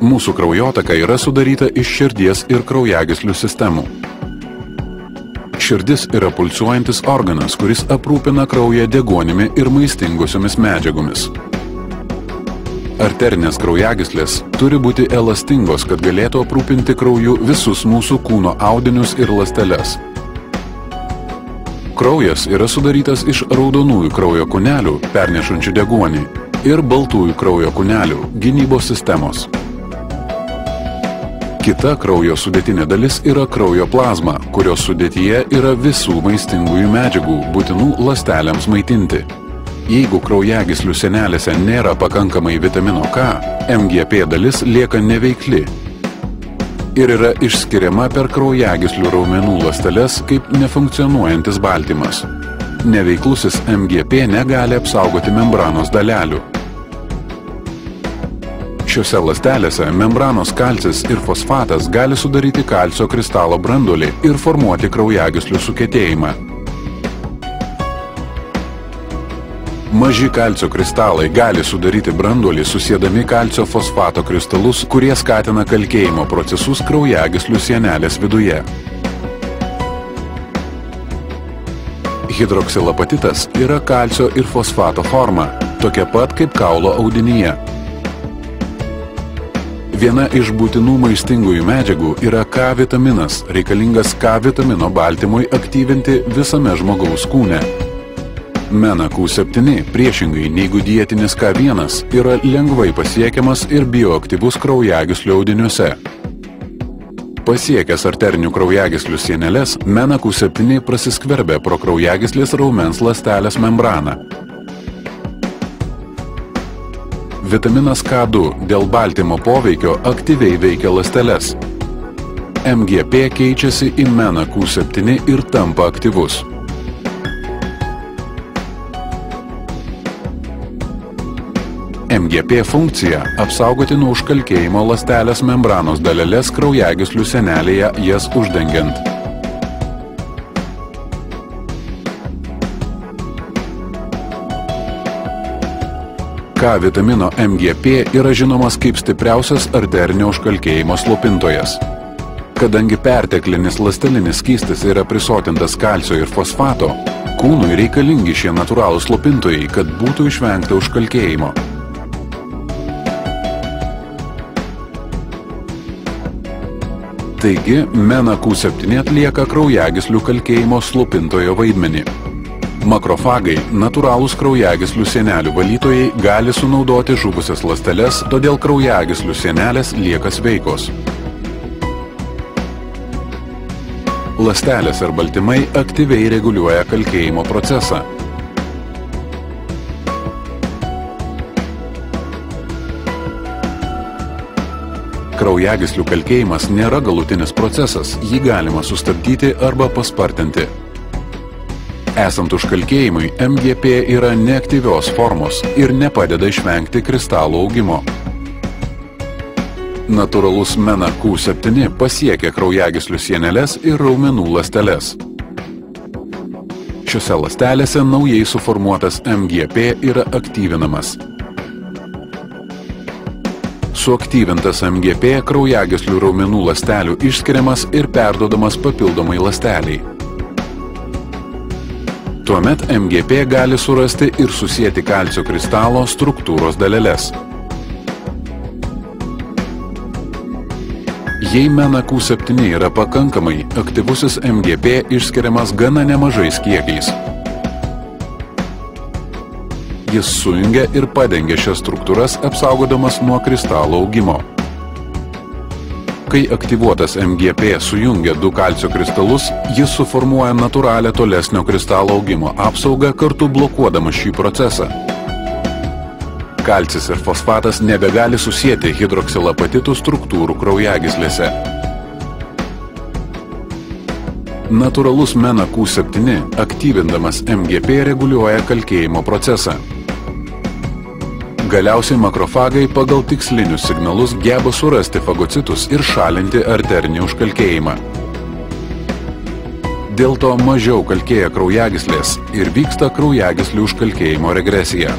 Mūsų kraujotaka yra sudaryta iš širdies ir kraujagyslių sistemų. Širdis yra pulsuojantis organas, kuris aprūpina kraują deguonimi ir maistingosiomis medžiagomis. Arterinės kraujagyslės turi būti elastingos, kad galėtų aprūpinti krauju visus mūsų kūno audinius ir ląsteles. Kraujas yra sudarytas iš raudonųjų kraujo kūnelių, pernešančių deguonį, ir baltųjų kraujo kūnelių, gynybos sistemos. Kita kraujo sudėtinė dalis yra kraujo plazma, kurios sudėtyje yra visų maistingųjų medžiagų, būtinų ląstelėms maitinti. Jeigu kraujagyslių sienelėse nėra pakankamai vitamino K, MGP dalis lieka neveikli ir yra išskiriama per kraujagyslių raumenų ląsteles kaip nefunkcionuojantis baltymas. Neveiklusis MGP negali apsaugoti membranos dalelių. Šiuose ląstelėse membranos kalcis ir fosfatas gali sudaryti kalcio kristalo branduolį ir formuoti kraujagyslių sukietėjimą. Maži kalcio kristalai gali sudaryti branduolį susiedami kalcio fosfato kristalus, kurie skatina kalkėjimo procesus kraujagyslių sienelės viduje. Hidroksilapatitas yra kalcio ir fosfato forma, tokia pat kaip kaulo audinyje. Viena iš būtinų maistingųjų medžiagų yra K vitaminas, reikalingas K vitamino baltymui aktyvinti visame žmogaus kūne. MENA Q7, priešingai negu dietinis K1, yra lengvai pasiekiamas ir bioaktyvus kraujagyslių audiniuose. Pasiekęs arterinių kraujagyslių sieneles, MENA Q7 prasiskverbia pro kraujagyslės raumens ląstelės membraną. Vitaminas K2 dėl baltymo poveikio aktyviai veikia ląsteles. MGP keičiasi į MENA Q7 ir tampa aktyvus. MGP funkcija – apsaugoti nuo užkalkėjimo ląstelės membranos daleles kraujagyslių sienelėje jas uždengiant. K vitamino MGP yra žinomas kaip stipriausias arterinio užkalkėjimo slopintojas. Kadangi perteklinis ląstelinis skystis yra prisotintas kalcio ir fosfato, kūnui reikalingi šie natūralūs slopintojai, kad būtų išvengta užkalkėjimo. Taigi, MENA Q7 atlieka kraujagyslių kalkėjimo slopintojo vaidmenį. Makrofagai, natūralūs kraujagyslių sienelių valytojai, gali sunaudoti žuvusias ląsteles, todėl kraujagyslių sienelės lieka sveikos. Ląstelės ir baltymai aktyviai reguliuoja kalkėjimo procesą. Kraujagyslių kalkėjimas nėra galutinis procesas, jį galima sustabdyti arba paspartinti. Esant užkalkėjimui, MGP yra neaktyvios formos ir nepadeda išvengti kristalų augimo. Natūralus MENA Q7 pasiekia kraujagyslių sieneles ir raumenų ląsteles. Šiose ląstelėse naujai suformuotas MGP yra aktyvinamas. Suaktyvintas MGP kraujagyslių raumenų ląstelių išskiriamas ir perduodamas papildomai ląsteliai. Tuomet MGP gali surasti ir susieti kalcio kristalo struktūros daleles. Jei MENA Q7 yra pakankamai, aktyvusis MGP išskiriamas gana nemažais kiekiais. Jis sujungia ir padengia šias struktūras, apsaugodamas nuo kristalo augimo. Kai aktyvuotas MGP sujungia du kalcio kristalus, jis suformuoja natūralią tolesnio kristalo augimo apsaugą, kartu blokuodamas šį procesą. Kalcis ir fosfatas nebegali susieti hidroksilapatitų struktūrų kraujagyslėse. Natūralus MENA Q7, aktyvindamas MGP, reguliuoja kalkėjimo procesą. Galiausiai makrofagai pagal tikslinius signalus geba surasti fagocitus ir šalinti arterinį užkalkėjimą. Dėl to mažiau kalkėja kraujagyslės ir vyksta kraujagyslių užkalkėjimo regresija.